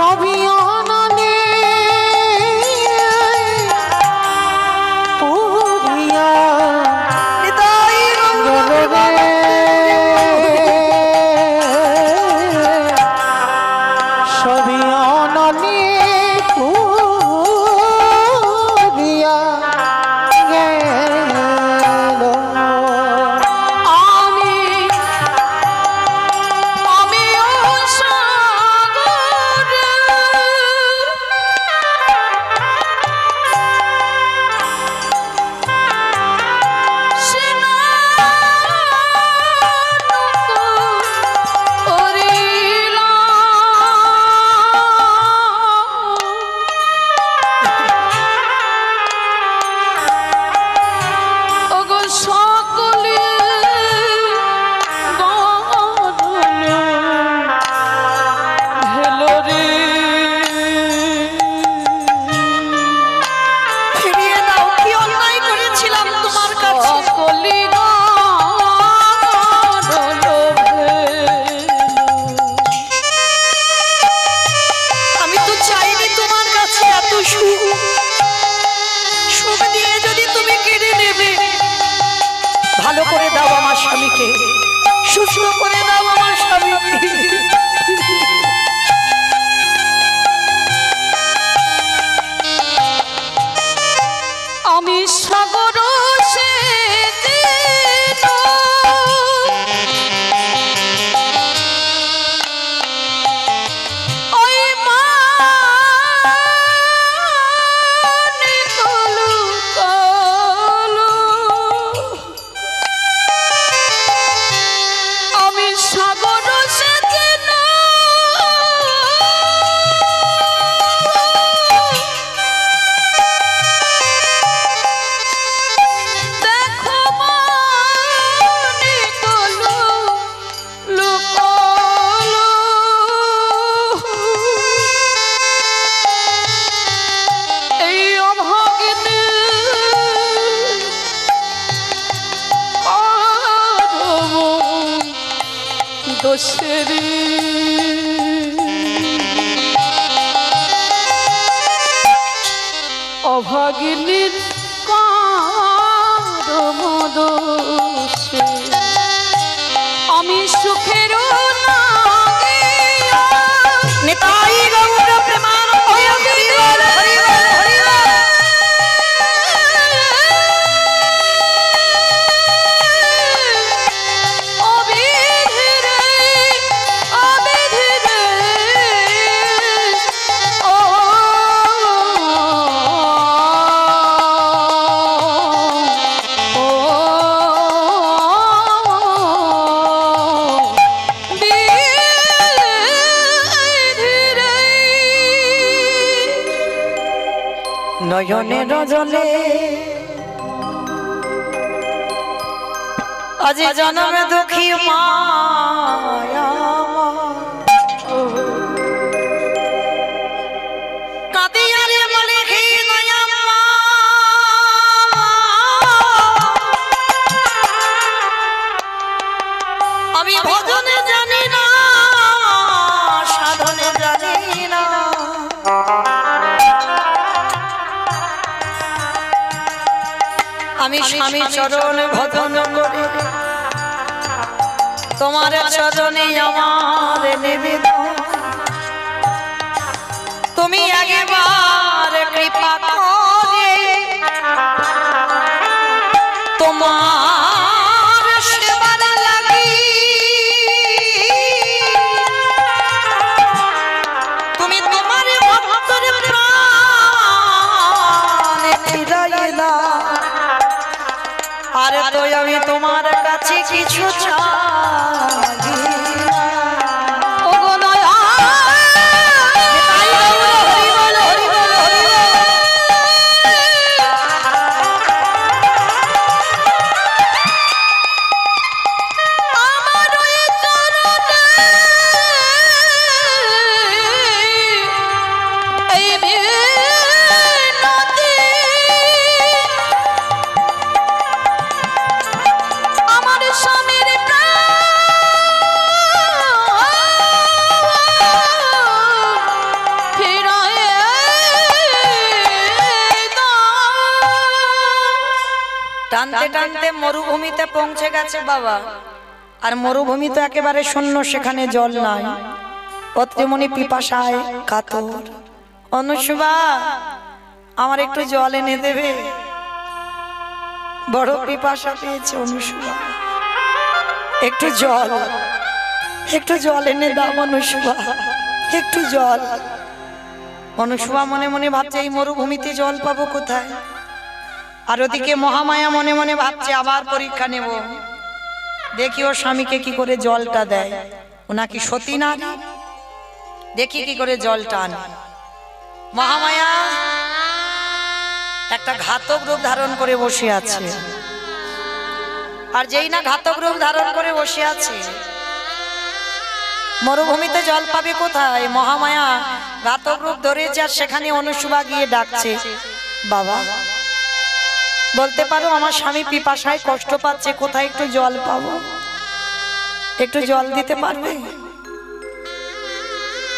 সবই অননে পুরিয়া গেল রে সবই অননে পুরিয়া গেল ভালো করে দাও আমার স্বামীকে, সুস্থ করে দাও আমার স্বামীকে। আমি সাগর দোষেরি অভাগিনীর কারম দোষে আমি সুখের নিতাই গৌর প্রেমানন্দ নয়নে রজলে আজ জনমে দুঃখী মায়া কাঁদিয়ারে বলে হে নয়াম্মা আমি ভজনে জানি না সাধনে জানি না আমি স্বামী চরণ ভজন করে তোমার চরণে আমার নিবেদন তুমি একবার কৃপা করে তোমার সেবার লাগি তুমি তোমার ভক্তের প্রাণে ফিরাইলা আরে তো আমি তোমার কাছে কিছু চাই ও গো নয়া টানতে টানতে মরুভূমিতে পৌঁছে গেছে বাবা। আর মরুভূমি তো একেবারে শূন্য, সেখানে জল নাই। অত্রিমণি পিপাসায় কাতর। অনুসুবা, আমার একটু জল এনে দেবে? বড় পিপাসা পেয়েছে অনুসুবা, একটু জল, একটু জল এনে দাও অনুসুবা, একটু জল। অনুসুবা মনে মনে ভাবছে এই মরুভূমিতে জল পাবো কোথায়? আর ওদিকে মহামায়া মনে মনে ভাবছে আবার পরীক্ষা নেব, দেখি ওর স্বামীকে কি করে জলটা দেয়। ও নাকি সতী নারী, দেখি কি করে জলটা আনে। মহামায়া একটা ঘাতক রূপ ধারণ করে বসে আছে। আর যেই না ঘাতক রূপ ধারণ করে বসে আছে, মরুভূমিতে জল পাবে কোথায়? মহামায়া ঘাতক রূপ ধরেছে। আর সেখানে অনুসুবা গিয়ে ডাকছে, বাবা বলতে পারো আমার স্বামী পিপাসায় কষ্ট পাচ্ছে, কোথায় একটু জল পাবো? একটু জল দিতে পারবে?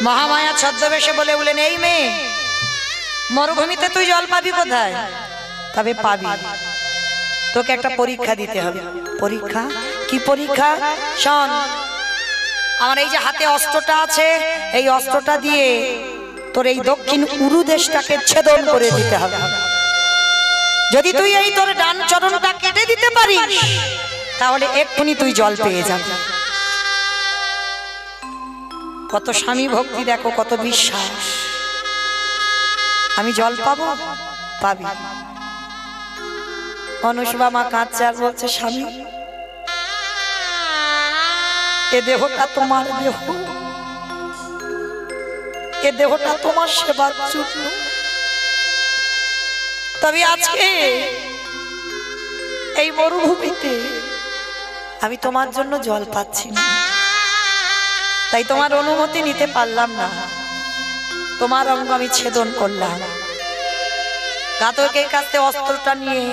মহামায়া ছদ্মবেশে বলে বলেন, এই মেয়ে, মরুভূমিতে তুই জল পাবি কোথায়? তবে পাবি, তোকে একটা পরীক্ষা দিতে হবে। পরীক্ষা? কি পরীক্ষা? শোন, আমার এই যে হাতে অস্ত্রটা আছে, এই অস্ত্রটা দিয়ে তোর এই দক্ষিণ উরু দেশটাকে ছেদন করে দিতে হবে। যদি তুই এই তোর ডান চরণটা কেটে দিতে পারিস, তাহলে এক্ষুনি তুই জল পেয়ে যাবি। কত স্বামী ভক্তি দেখো, কত বিশ্বাস। আমি জল পাবো? পাবি। অনুসুবা মা কাঁদছে আর বলছে, স্বামী এ দেহটা তোমার দেহ, এ দেহটা তোমার সেবার জন্য। তবে আজকে এই মরুভূমিতে আমি তোমার জন্য জল পাচ্ছি না, তাই তোমার অনুমতি নিতে পারলাম না, তোমার অঙ্গ আমি ছেদন করলাম। ঘাতকের কাছে অস্ত্রটা নিয়ে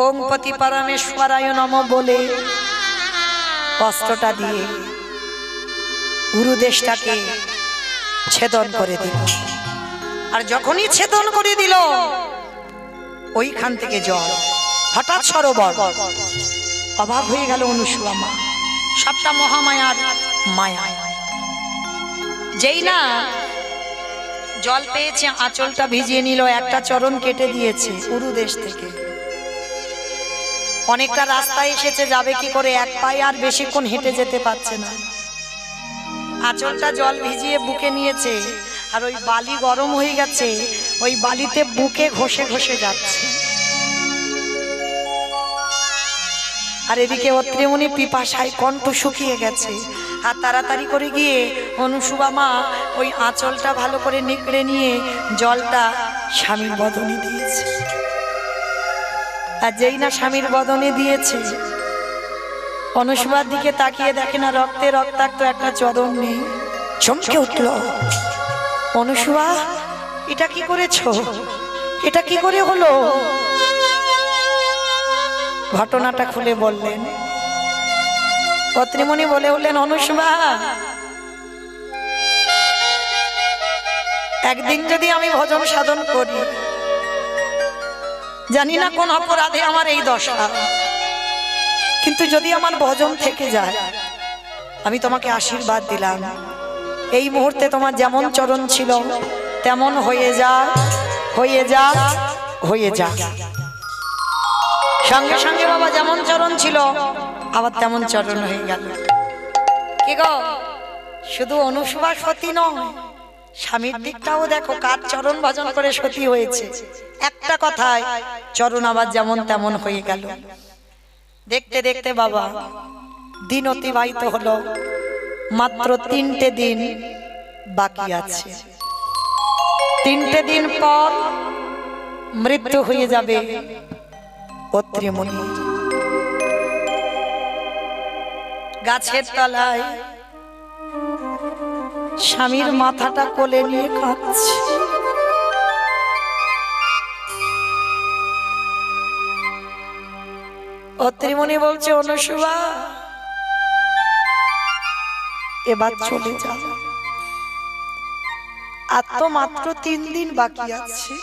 ওম পতি পরমেশ্বরায় নমঃ বলে অস্ত্রটা দিয়ে গুরুদেশটাকে ছেদন করে দিল। আর যখনই ছেদন করে দিল, ওইখান থেকে জল হঠাৎ সরোবর। অবাক হয়ে গেল অনুসুয়া মা, সবটা মহামায়ার মায়া। যেই না জল পেয়েছে, আঁচলটা ভিজিয়ে নিল, একটা চরণ কেটে দিয়েছে উরুদেশ থেকে। অনেকটা রাস্তা এসেছে, যাবে কি করে? এক পায়ে আর বেশিক্ষণ হেঁটে যেতে পারছে না। আঁচলটা জল ভিজিয়ে বুকে নিয়েছে, আর ওই বালি গরম হয়ে গেছে, ওই বালিতে বুকে ঘষে ঘষে যাচ্ছে। আর এদিকে অত্রিমণি পিপাসায় কণ্ঠ শুকিয়ে গেছে। আর তাড়াতাড়ি করে গিয়ে অনুসুবা মা ওই আঁচলটা ভালো করে নিকড়ে নিয়ে জলটা স্বামীর বদনে দিয়েছে। আর যেই না স্বামীর বদনে দিয়েছে, অনুসুবার দিকে তাকিয়ে দেখে না রক্তে রক্তাক্ত একটা চরণ নেই। চমকে উঠল, অনুসুবা এটা কি করেছো? এটা কি করে হলো? ঘটনাটা খুলে বললেন। অত্রিমণি বলে উঠলেন, অনুসুবা একদিন যদি আমি ভজন সাধন করি, জানি না কোন অপরাধে আমার এই দশা, কিন্তু যদি আমার ভজন থেকে যায়, আমি তোমাকে আশীর্বাদ দিলাম, এই মুহূর্তে তোমার যেমন চরণ ছিল তেমন হয়ে যা, হয়ে যা, হয়ে যা। সঙ্গে সঙ্গে বাবা যেমন চরণ ছিল আবার তেমন চরণ হয়ে গেল। কি গো, শুধু অনুসুবা সতী নয়, স্বামীর দিকটাও দেখো, কার চরণ ভজন করে সতী হয়েছে। একটা কথায় চরণ আবার যেমন তেমন হয়ে গেল। দেখতে দেখতে বাবা দিন অতিবাহিত হলো, মাত্র 3টে দিন বাকি আছে। 3টে দিন পর মৃত্যু হয়ে যাবে অত্রিমণি। গাছের তলায় স্বামীর মাথাটা কোলে নিয়ে কাঁদছে। অত্রিমণি বলছে, অনুসুবা এবার চলে যাও, আর তো মাত্র 3 দিন বাকি আছে,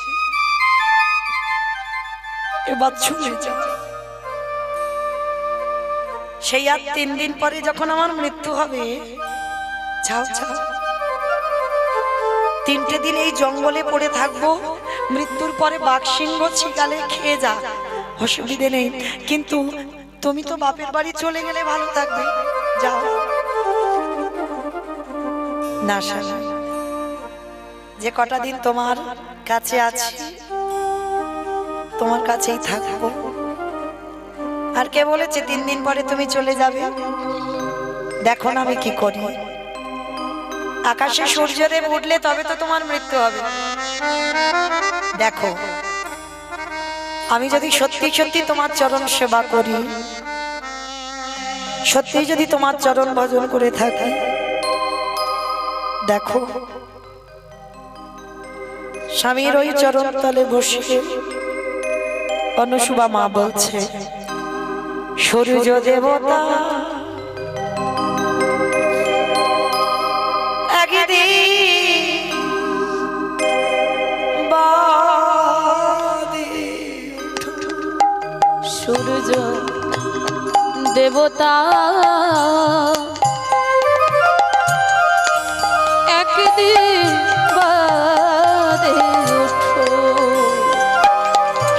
এবার চলে যাও। সেই আর 3 দিন পরে যখন আমার মৃত্যু হবে, যাও যাও, 3টে দিন এই জঙ্গলে পড়ে থাকবো, মৃত্যুর পরে বাঘসিংহ শিকালে খেয়ে যা, অসুবিধে নেই, কিন্তু তুমি তো বাপের বাড়ি চলে গেলে ভালো থাকবে, যাও। না শালা, যে কটা দিন তোমার কাছে আছি তোমার কাছেই থাকবো। আর কে বলেছে 3 দিন পরে তুমি চলে যাবে? দেখো না আমি কি করি। আকাশে সূর্যদেব উঠলে তবে তো তোমার মৃত্যু হবে। দেখো, আমি যদি সত্যি সত্যি তোমার চরণ সেবা করি, সত্যি যদি তোমার চরণ ভজন করে থাকি, দেখো স্বামীর ওই চরণ তলে বসে অনুসুবা মা বলছে, সূর্য দেবতা একদিন বাদে, সূর্য দেবতা একদিন বাদে ওঠো,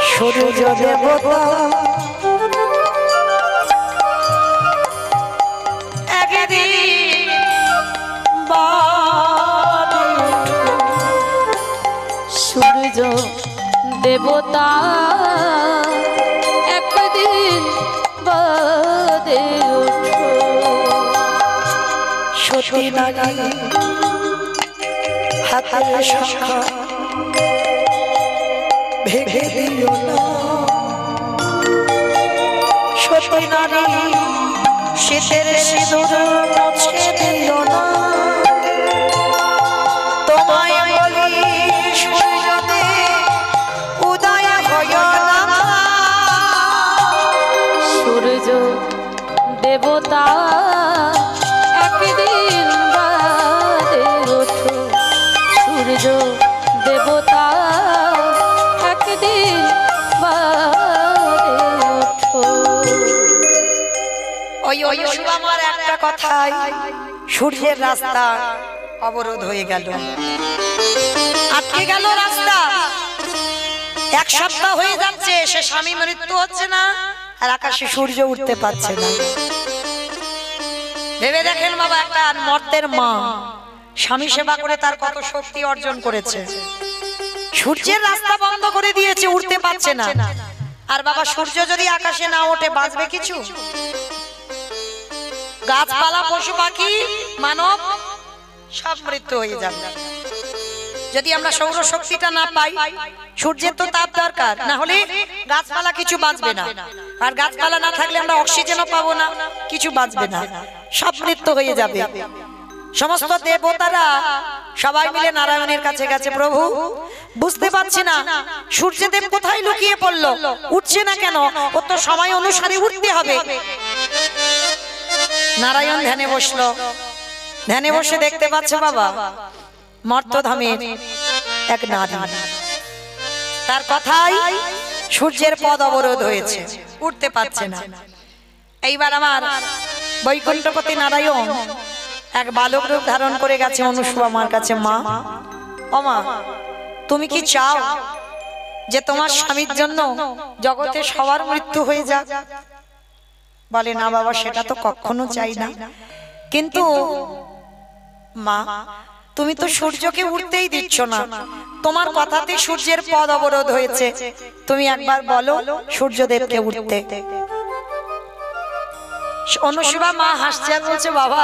সূর্য দেবতা একদিন বাদে, সূর্য দেবতা একদিন বাদে ওঠো, সতী নারী হাতের শাখা ভেঙে দিও না, সতী নারী শীতের সিঁদুর মুছে দিও না, তোমায় বলি সূর্যদেব উদয় হয় না, সূর্য দেবতা একদিন বাদে ওঠো, সূর্য দেবতা একদিন বাদে ওঠো। ওই অনুসুবা আমার একটা কথাই সূর্যের রাস্তা অবরোধ হয়ে গেল, আটকে গেল রাস্তা। 1 সপ্তাহ হয়ে যাচ্ছে, সে স্বামী মৃত্যু হচ্ছে না, আর আকাশে সূর্য উঠতে পারছে না। ভেবে দেখেন বাবা, একটা মর্তের মা স্বামী সেবা করে তার কত শক্তি অর্জন করেছে, সূর্যের রাস্তা বন্ধ করে দিয়েছে, উঠতে পারছে না। আর বাবা, সূর্য যদি আকাশে না ওঠে বাঁচবে কিছু? গাছপালা, পশু পাখি, মানব সব মৃত্যু হয়ে যাবে। যদি আমরা সৌরশক্তিটা না পাই, সূর্যের তো তাপ দরকার, না হলে গাছপালা কিছু বাঁচবে না। আর গাছপালা না থাকলে আমরা অক্সিজেনও পাবো না, কিছু বাঁচবে না, সব মৃত্যু হয়ে যাবে। সমস্ত দেবতারা সবাই মিলে নারায়ণের কাছে গেছে, প্রভু বুঝতে পারছি না সূর্যদেব কোথায় লুকিয়ে পড়লো, উঠছে না কেন, ও তো সময় অনুসারে উঠতে হবে। নারায়ণ ধ্যানে বসলো, ধ্যানে বসে দেখতে পাচ্ছে বাবা মর্তধামের এক নারী, তার কথাই সূর্যের পদ অবরোধ হয়েছে, উঠতে পারছে না। এইবার আমার বৈকুণ্ঠপতি নারায়ণ এক বালক রূপ ধারণ করে গেছে অনুসুবা মার কাছে, মা ও মা, তুমি কি চাও যে তোমার স্বামীর জন্য জগতে সবার মৃত্যু হয়ে যাক? বলে, না বাবা, সেটা তো কখনো চাই না, কিন্তু মা তুমি তো সূর্যকে উঠতেই দিচ্ছ না, তোমার কথাতে সূর্যের পদ অবরোধ হয়েছে, তুমি একবার বলো সূর্যদেবকে উঠতে। অনুসুবা মা হাসছে আর বলছে, বাবা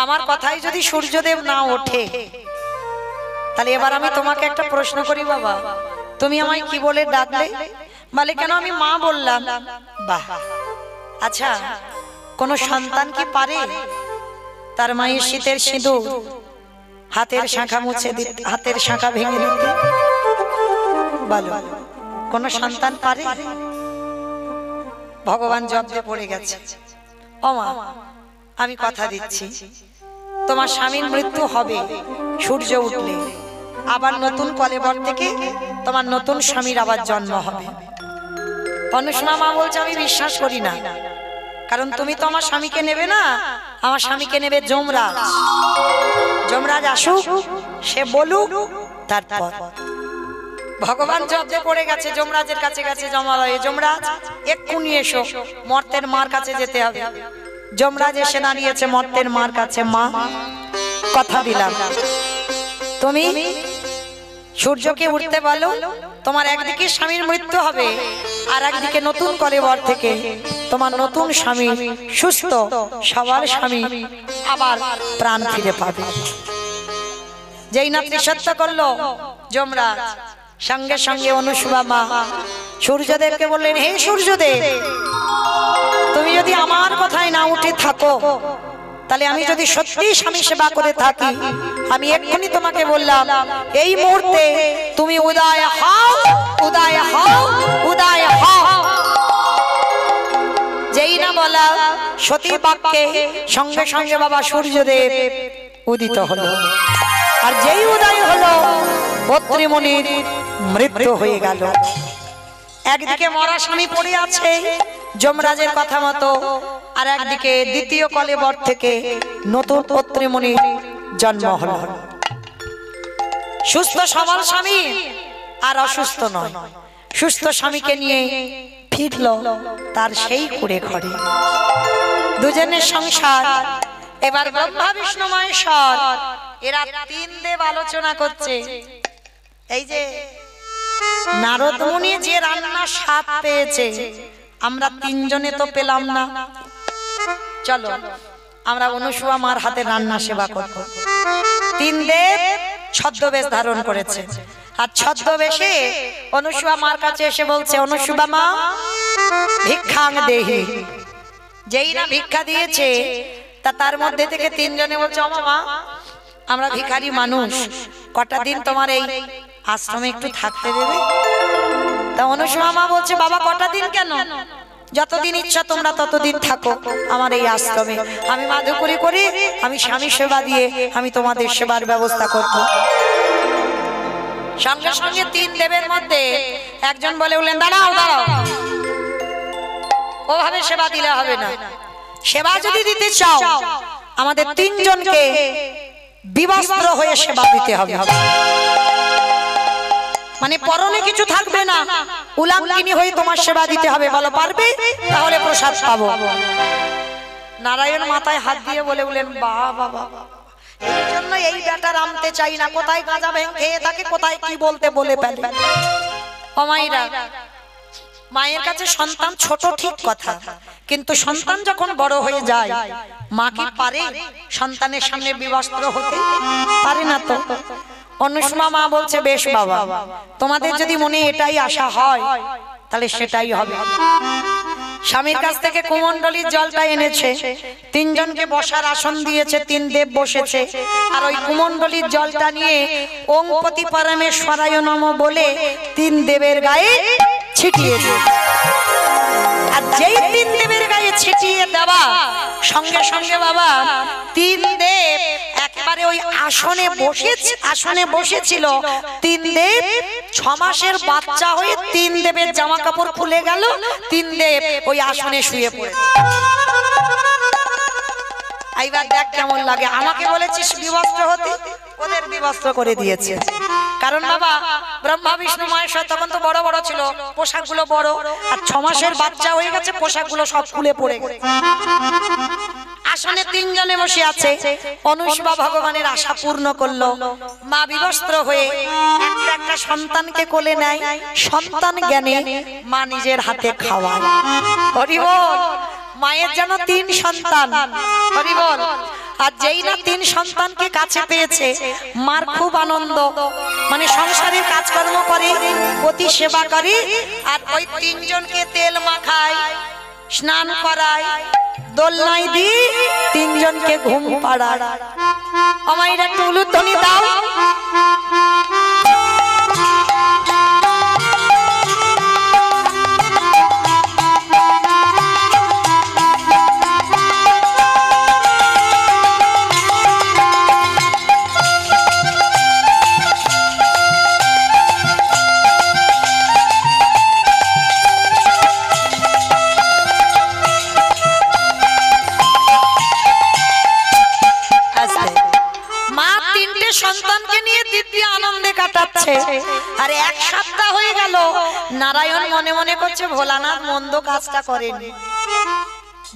আমার কথাই যদি সূর্যদেব না ওঠে, তাহলে এবার আমি তোমাকে একটা প্রশ্ন করি বাবা, তুমি আমায় কি বলে ডাকলে? বলে, কেন আমি মা বললাম। বাহ, আচ্ছা কোন সন্তান কি পারে তার মায়ের শীতের সিঁদুর হাতের শাঁখা মুছে দিতে, হাতের শাঁখা ভেঙে দিতে? বলো, কোন সন্তান পারে? ভগবান জব্দে পড়ে গেছে। ও মা, আমি কথা দিচ্ছি তোমার স্বামীর মৃত্যু হবে সূর্য উঠলে, আবার নতুন কলেবর থেকে তোমার নতুন স্বামীর আবার জন্ম হবে। অনুসুমা মা বলছে, আমি বিশ্বাস করি না, কারণ তুমি তো আমার স্বামীকে নেবে না, আমার স্বামীকে নেবে যমরাজ। যমরাজ আসুক, সে বলুক, তারপর ভগবান জব্দে পড়ে গেছে, যমরাজের কাছে গেছে জমালয়ে, যমরাজ এক্ষুনি এসো, মর্তের মার কাছে যেতে হবে। যমরাজ এসে দাঁড়িয়েছে মর্তের মার কাছে। মা, কথা দিলাম তুমি সূর্যকে উঠতে বলো, তোমার একদিকে স্বামীর মৃত্যু হবে, আর একদিকে নতুন কলেবর থেকে তোমার নতুন স্বামী সুস্থ সবার স্বামী আবার প্রাণ ফিরে পাবে। যেই না ত্রিসত্য করলো যমরাজ, সঙ্গে সঙ্গে অনুসুয়া মা সূর্যদেবকে বললেন, হে সূর্যদেব, তুমি যদি আমার কথায় না উঠে থাকো, তাহলে আমি যদি সত্যি স্বামী সেবা করে থাকি, আমি এক্ষুনি তোমাকে বললাম এই মুহূর্তে তুমি উদয় হও, উদয় হও, উদয় হও। যেই না বলা সতী বাক্যে সঙ্গে সঙ্গে বাবা সূর্যদেব উদিত হলো। আর যেই উদয় হলো পত্রীমণির মৃত্যু হয়ে গেল। একদিকে মরা স্বামী পড়ে আছে যমরাজের কথা মতো, আর একদিকে দ্বিতীয় কলেবর থেকে নতুন পত্রীমণির জন্ম হলো। সুস্থ সবল স্বামী আর অসুস্থ নয়, সুস্থ স্বামীকে নিয়ে ফিরল তার সেই কুড়ে ঘরে। দুজনের সংসার। এবার ব্রহ্মা বিষ্ণু মহেশ্বর এরা তিন দেব আলোচনা করছে। এই যে নারদ মুনি যে রান্না স্বাদ পেয়েছে, আমরা তিনজনে তো পেলাম না। চলো আমরা অনুসুয়া মার হাতে রান্না সেবা করব। তিন দেব ছদ্মবেশ ধারণ করেছে, আর ছদ্মবেশে অনুসুয়া মার কাছে এসে বলছে, অনুসুয়া মা ভিক্ষাং দেহি। যেই না ভিক্ষা দিয়েছে, তার মধ্যে থেকে তিনজনে বলছে, ও মা, আমরা ভিখারি মানুষ, কটা দিন তোমার এই আশ্রমে একটু থাকতে দেবে? তা অনুসুয়া মা বলছে, বাবা কটা দিন কেন, যতদিন ইচ্ছা তোমরা ততদিন থাকো আমার এই আশ্রমে। আমি মাধুকরী করি, আমি স্বামী সেবা দিয়ে আমি তোমাদের সেবার ব্যবস্থা করব। সঙ্গে সঙ্গে তিন দেবের মধ্যে একজন বলে উঠলেন, দাঁড়াও দাঁড়াও, ওভাবে সেবা দিলে হবে না। সেবা যদি দিতে চাও আমাদের তিনজনকে বিবস্ত্র হয়ে সেবা দিতে হবে। মানে পরনে কিছু থাকবে না, উলাঙ্গিনী হয়ে তোমার সেবা দিতে হবে। বলো পারবে? তাহলে প্রসাদ পাবো। নারায়ণ মাথায় হাত দিয়ে বলে উঠলেন, বাবা বাবা, এই জন্য এই ব্যাটার আনতে চাই না, কোথায় গাঁজা ভেঙে খেয়ে থাকে, কোথায় কি বলতে বলে ফেলে। ও মায়েরা, মায়ের কাছে সন্তান ছোট ঠিক কথা, কিন্তু সন্তান যখন বড় হয়ে যায়, মা কি পারে সন্তানের সামনে বিবস্ত্র হতে? পারে না তো। অনুসুয়া মা বলছে, বেশ বাবা, তোমাদের যদি মনে এটাই আশা হয় তাহলে সেটাই হবে। স্বামীর কাছ থেকে কুমণ্ডলীর জলটা এনেছে, তিনজনকে বসার আসন দিয়েছে, তিন দেব বসেছে, আর ওই কুমণ্ডলীর জলটা নিয়ে ওং পতি পরমেশ্বরায় নমঃ বলে তিন দেবের গায়ে ছিটিয়ে দিয়েছে। আর যেই তিন দেবের গায়ে ছিটিয়ে দেওয়া সঙ্গে সঙ্গে বাবা তিন দেব একবারে ওই আসনে বসেছিল। তিন দেব 6 মাসের বাচ্চা হয়ে তিন দেবের জামা কাপড় খুলে গেল, তিন দেব ওই আসনে শুয়ে পড়ে। এইবার দেখ কেমন লাগে। আমাকে বলেছিস বিবস্ত্র হতে, ওদের বিবস্ত্র করে দিয়েছে। কারণ বাবা ব্রহ্মা বিষ্ণু মহেশ্বর তখন তো বড় বড় ছিল, পোশাকগুলো বড়, আর 6 মাসের বাচ্চা হয়ে গেছে, পোশাকগুলো সব খুলে পড়ে গেছে। আসনে তিনজনে বসে আছে। অনুসুয়া ভগবানের আশা পূর্ণ করলো। মা বিবস্ত্র হয়ে একটা সন্তানকে কোলে নেয়, সন্তান জ্ঞানে মা নিজের হাতে খাওয়ায়। হরি বল। মায়ের যেন 3 সন্তান। হরি বল। আর যেই না 3 সন্তানকে কাছে পেয়েছে, মার খুব আনন্দ। মানে সংসারের কাজকর্ম করে, পতি সেবা করে, আর ওই 3 জনকে তেল মাখায়, স্নান করায়, দোলনায় দিয়ে 3 জনকে ঘুম পাড়ায়। আমায় একটু উলুধ্বনি দাও। সন্তানকে নিয়ে দিব্যি আনন্দে কাটাচ্ছে। আর এক সপ্তাহ হয়ে গেল, নারায়ণ মনে মনে করছে ভোলানাথ মন্দ কাজটা করেনি।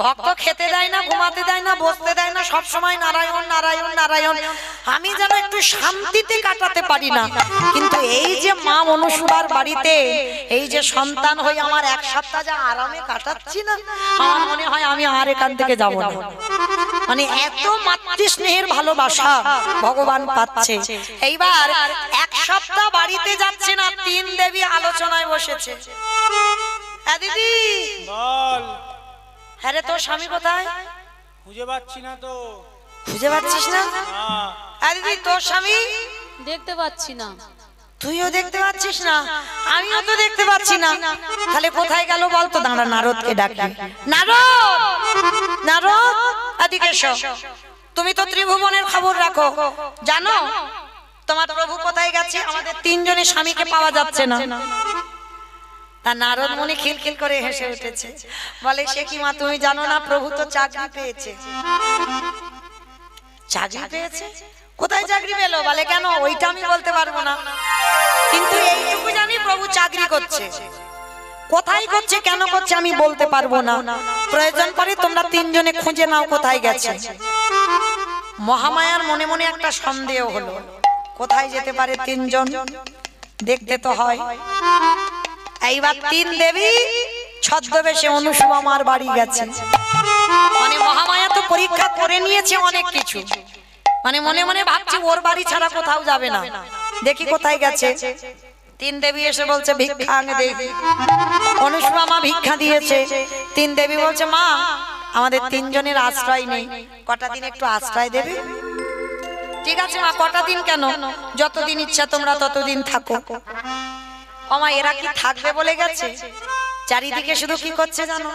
ভক্ত খেতে দেয় না, ঘুমাতে দেয় না, বসতে দেয় না, সব সময় নারায়ণ নারায়ণ নারায়ণ। আমি যেন একটু শান্তিতে কাটাতে পারি না। কিন্তু এই যে মা মনসুবার বাড়িতে এই যে সন্তান হয়ে আমার এক সপ্তাহ যা আরামে কাটাচ্ছি না, আমার মনে হয় আমি আর এখান থেকে যাব না। মানে এত মাতৃ স্নেহের ভালোবাসা ভগবান পাচ্ছে। এইবার এক সপ্তাহ বাড়িতে যাচ্ছে না, তিন দেবী আলোচনায় বসেছে। দিদি বল। হ্যাঁ রে, তোর স্বামী কোথায়? খুঁজে পাচ্ছি না তো। খুঁজে পাচ্ছিস না? দিদি তোর স্বামী দেখতে পাচ্ছি না। তুইও দেখতে পাচ্ছিস না, আমিও তো দেখতে পাচ্ছি না। তাহলে কোথায় গেল বলতো? দাঁড়া, নারদকে ডাকি। নারদ, নারদ, এদিকে এসো। তুমি তো ত্রিভুবনের খবর রাখো, জানো তোমার প্রভু কোথায় গেছে? আমাদের তিনজনের স্বামীকে পাওয়া যাচ্ছে না। তা নারদ মুনি খিলখিল করে হেসে উঠেছে, বলে সে কি মা, তুমি জানো না প্রভু তো চাকরি পেয়েছে। চাকরি পেয়েছে? কোথায় চাকরি পেলো? বলে কেন? ওইটা আমি বলতে পারবো না, কিন্তু এইটুকু জানি প্রভু চাকরি করছে। কোথায় করছে, কেন করছে আমি বলতে পারবো না। প্রয়োজন পড়ে তোমরা তিনজনে খুঁজে নাও কোথায় গেছে। মহামায়ার মনে মনে একটা সন্দেহ হলো, কোথায় যেতে পারে তিনজন, দেখতে তো হয়। এইবার তিন দেবী ছদ্মবেশে অনুসুমার বাড়ি গেছে। মানে মহামায়া তো পরীক্ষা করে নিয়েছে অনেক কিছু, মানে মনে মনে ভাবছি ওর বাড়ি ছাড়া কোথাও যাবে না। দেখি কোথায় গেছে। তিন দেবী এসে বলছে ভিক্ষা আনে দেখি। অনুসুমা মা ভিক্ষা দিয়েছে। তিন দেবী বলছে মা, আমাদের তিনজনের আশ্রয় নেই, কটা দিন একটু আশ্রয় দেবে? ঠিক আছে মা, কটা দিন কেন, যতদিন ইচ্ছা তোমরা ততদিন থাকো। ওমা, এরা কি থাকবে বলে গেছে? চারিদিকে শুধু কি করছে জানো?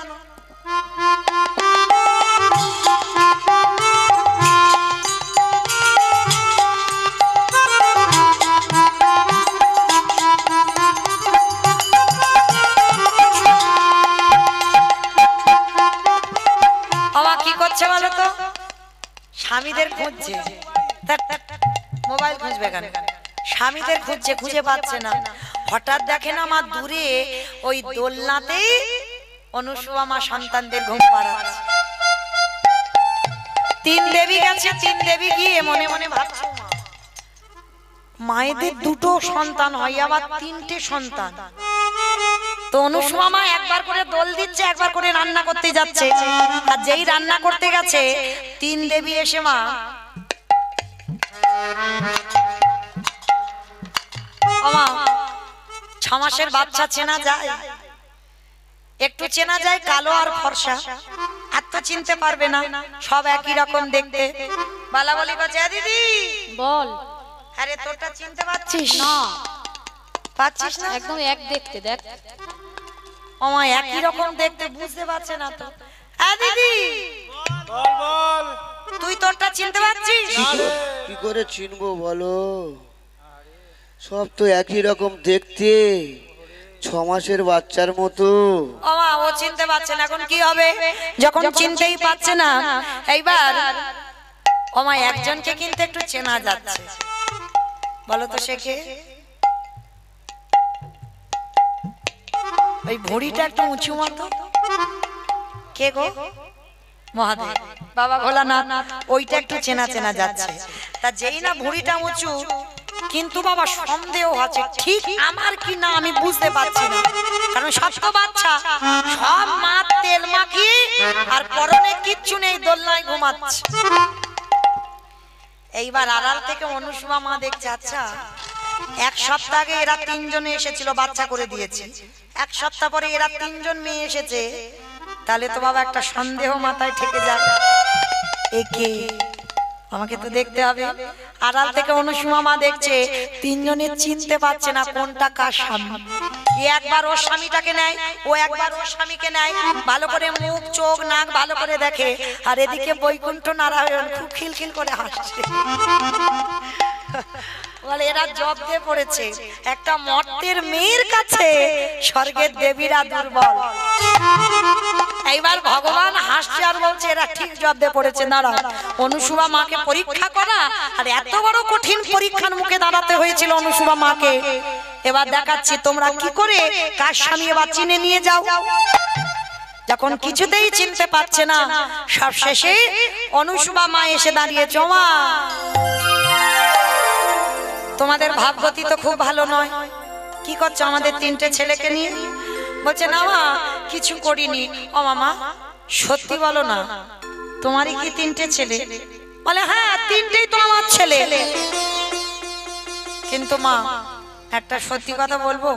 ওমা কি করছে বলো তো? স্বামীদের খুঁজছে। মোবাইল খুঁজবে কেন? স্বামীদের খুঁজছে, খুঁজে পাচ্ছে না। হঠাৎ দেখে না মা দূরে ওই দোলনাতে অনুসুয়া মা সন্তানদের ঘুম পাড়াচ্ছে। তিন দেবী গেছে, তিন দেবী গিয়ে মনে মনে ভাবছে মায়েদের দুটো সন্তান হয়, আবার তিনটে সন্তান। তো অনুসুয়া মা একবার করে দোল দিচ্ছে, একবার করে রান্না করতে যাচ্ছে। আর যেই রান্না করতে গেছে, তিন দেবী এসে মা ওমা 6 মাসের বাচ্চা চেনা যায়? একটু চেনা যায়, কালো আর ফর্সা, আর তো চিনতে পারবে না, সব একই রকম দেখতে। বালা বলি বলছে দিদি বল। আরে তোরটা চিনতে পারছিস না, পাচ্ছিস না? একদম এক দেখতে, দেখ ওমা একই রকম দেখতে, বুঝতে পারছে না তো। দিদি বল বল। তুই তোরটা চিনতে পারছিস? কি করে চিনবো বলো, সব তো একই রকম দেখতে, 6 মাসের বাচ্চার মতো। ওমা ও চিনতে পারছে না, এখন কি হবে? যখন চিনতেই পারছে না, এইবার ওমা একজনকে কিন্তু একটু চেনা যাচ্ছে। বলো তো সে কে? ওই ভুঁড়িটা একটু উঁচু মতো, কে গো? মহাদেব, বাবা ভোলানাথ। ওইটা একটু চেনা চেনা যাচ্ছে। তা যেই না ভুঁড়িটা উঁচু, কিন্তু বাবা সন্দেহ আছে, ঠিক আমার কি না আমি বুঝতে পারছি না। কারণ সব তো বাচ্চা, সব মা তেল মাখিয়ে আর পরনে কিচ্ছু নেই, দোলনায় ঘুমাচ্ছে। এইবার আড়াল থেকে অনুসুমা মা দেখছে, আচ্ছা এক সপ্তাহ আগে এরা তিনজনে এসেছিল, বাচ্চা করে দিয়েছে। এক সপ্তাহ পরে এরা তিনজন মেয়ে এসেছে, তাহলে তো বাবা একটা সন্দেহ মাথায় থেকে যায়, একে আমাকে তো দেখতে হবে। আড়াল থেকে অনুসুমা মা দেখছে তিনজনে চিনতে পারছে না কোনটা কার স্বামী। একবার ওর স্বামীটাকে নেয়, ও একবার ওর স্বামীকে নেয়, ভালো করে মুখ চোখ নাক ভালো করে দেখে। আর এদিকে বৈকুণ্ঠ নারায়ণ খুব খিলখিল করে হাসছে। বলে এরা জব দিয়ে পড়েছে একটা মর্তের মেয়ের কাছে স্বর্গের দেবীরা দুর্বল। এইবার ভগবান হাসছে আর বলছে এরা ঠিক জব দিয়ে পড়েছে। দাঁড়া, অনুসুয়া মাকে পরীক্ষা করা, আর এত বড় কঠিন পরীক্ষার মুখে দাঁড়াতে হয়েছিল অনুসুয়া মাকে। এবার দেখাচ্ছি তোমরা কি করে কার স্বামী এবার চিনে নিয়ে যাও। যখন কিছুতেই চিনতে পারছে না, সবশেষে অনুসুয়া মা এসে দাঁড়িয়েছে। মা, তোমাদের ভাবগতি তো খুব ভালো নয়, কি করছো আমাদের তিনটে ছেলেকে নিয়ে? বলছে না মা, কিছু করিনি। ও মামা, সত্যি বলো না, তোমারই কি তিনটে ছেলে? বলে হ্যাঁ, তিনটেই তো আমার ছেলে। কিন্তু মা, একটা সত্যি কথা বলবো,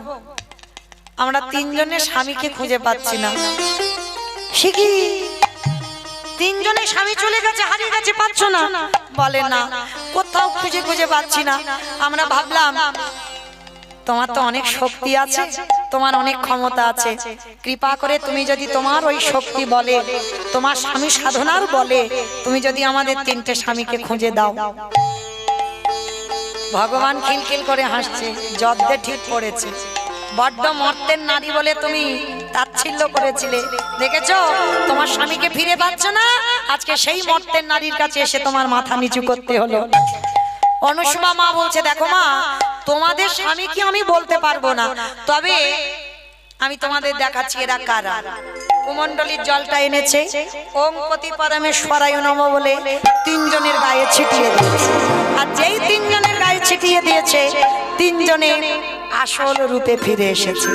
আমরা তিনজনের স্বামীকে খুঁজে পাচ্ছি না। সে কি, তিনজনের স্বামী চলে গেছে, হারিয়ে গেছে, পাচ্ছ না? বলে না, কোথাও খুঁজে খুঁজে পাচ্ছি না। আমরা ভাবলাম তোমার তো অনেক শক্তি আছে, তোমার অনেক ক্ষমতা আছে, কৃপা করে তুমি যদি তোমার ওই শক্তি বলে, তোমার স্বামী সাধনার বলে, তুমি যদি আমাদের তিনটে স্বামীকে খুঁজে দাও। ভগবান খিলখিল করে হাসছে, যদ্দে ঠিক পড়েছে। বড্ড মর্তের নারী বলে তুমি তাচ্ছিল্য করেছিলে, দেখেছো তোমার স্বামীকে ফিরে পাচ্ছ না, আজকে সেই মর্তের নারীর কাছে এসে তোমার মাথা নিচু করতে হলো। অনুসুয়া মা বলছে দেখো মা, তোমাদের স্বামী কি আমি বলতে পারবো না, তবে আমি তোমাদের দেখাচ্ছি এরা কারা। কুমণ্ডলীর জলটা এনেছে, ওম পতি পরমেশ্বরায় নমঃ বলে তিনজনের গায়ে ছিটিয়ে দিয়েছে। আর যেই তিনজনের গায়ে ছিটিয়ে দিয়েছে, তিনজনে আসল রূপে ফিরে এসেছে।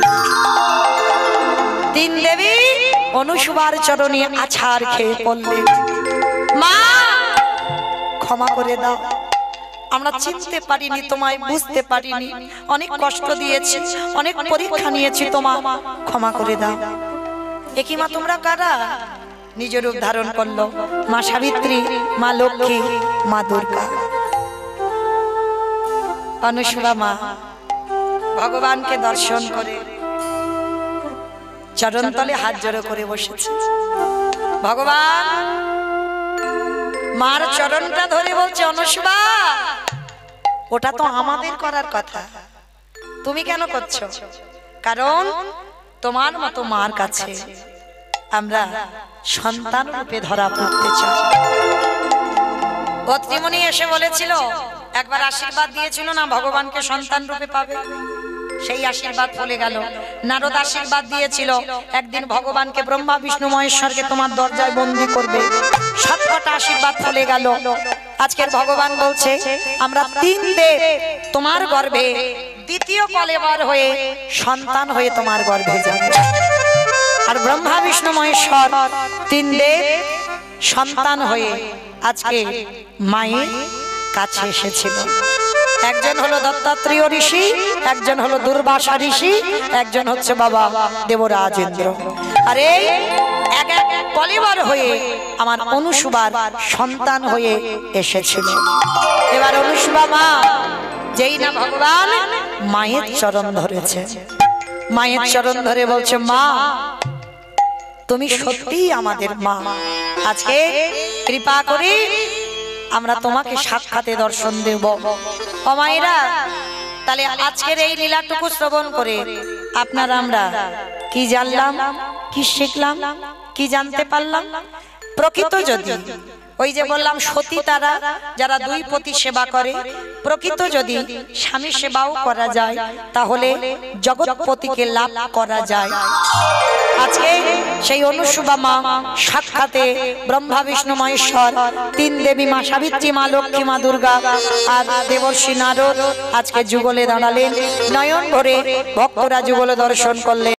তিন দেবী অনুসুয়ার চরণে আছাড় খেয়ে পড়লেন। মা, ক্ষমা করে দাও, আমরা চিনতে পারিনি, তোমায় বুঝতে পারিনি, অনেক কষ্ট দিয়েছি, অনেক পরীক্ষা নিয়েছি, তোমার ক্ষমা করে দাও। একই মা, তোমরা কারা? নিজ রূপ ধারণ করলো মা সাবিত্রী, মা লক্ষ্মী, মা দুর্গা। অনুসুয়া মা ভগবানকে দর্শন করে চরণতলে হাত জড়ো করে বসেছে। ভগবান মার চরণটা ধরে বলছে, অনুসুয়া, ওটা তো আমাদের করার কথা, তুমি কেন করছো? কারণ তোমার মতো মার কাছে আমরা সন্তান রূপে ধরা পড়তে চাই। অত্রিমণি এসে বলেছিল, একবার আশীর্বাদ দিয়েছিল না ভগবানকে সন্তান রূপে পাবে, সেই আশীর্বাদ ফলে গেল। নারদ আশীর্বাদ দিয়েছিল, একদিন ভগবানকে ব্রহ্মা বিষ্ণু মহেশ্বরকে তোমার দরজায় বন্দী করবে, সবকটা আশীর্বাদ ফলে গেল। আজকের ভগবান বলছে আমরা তিন দেব তোমার গর্ভে দ্বিতীয় কলেবর হয়ে সন্তান হয়ে তোমার গর্ভে যাবে। আর ব্রহ্মা বিষ্ণু মহেশ্বর তিন দেব সন্তান হয়ে আজকে মায়ের কাছে এসেছিল। একজন হলো দত্তাত্রেয় ঋষি, একজন হলো দুর্বাসা ঋষি, একজন হচ্ছে বাবা দেবরাজেন্দ্র। আর এই এক এক কলেবর হয়ে আমার অনুসুবার সন্তান হয়ে এসেছিল। এবার অনুসুবা মা যেই না ভগবান মায়ের চরণ ধরেছে, মায়ের চরণ ধরে বলছে, মা তুমি সত্যিই আমাদের মা, আজকে কৃপা করে আমরা তোমাকে সাক্ষাতে দর্শন দেব। ও মায়েরা, তাহলে আজকের এই লীলাটুকু শ্রবণ করে আপনারা আমরা কি জানলাম, কি শিখলাম, কি জানতে পারলাম? প্রকৃত যদি ওই যে বললাম সতী তারা যারা দুই পতি সেবা করে, প্রকৃত যদি স্বামী সেবাও করা যায় তাহলে জগৎপতিকে লাভ করা যায়। আজকে সেই অনুসুবা মা সাক্ষাতে ব্রহ্মা বিষ্ণু মহেশ্বর তিন দেবী মা সাবিত্রী, মা লক্ষ্মী, মা দুর্গা আর দেবর্ষী নারদ আজকে যুগলে দাঁড়ালেন। নয়ন ভরে ভক্তরা যুগলে দর্শন করলেন।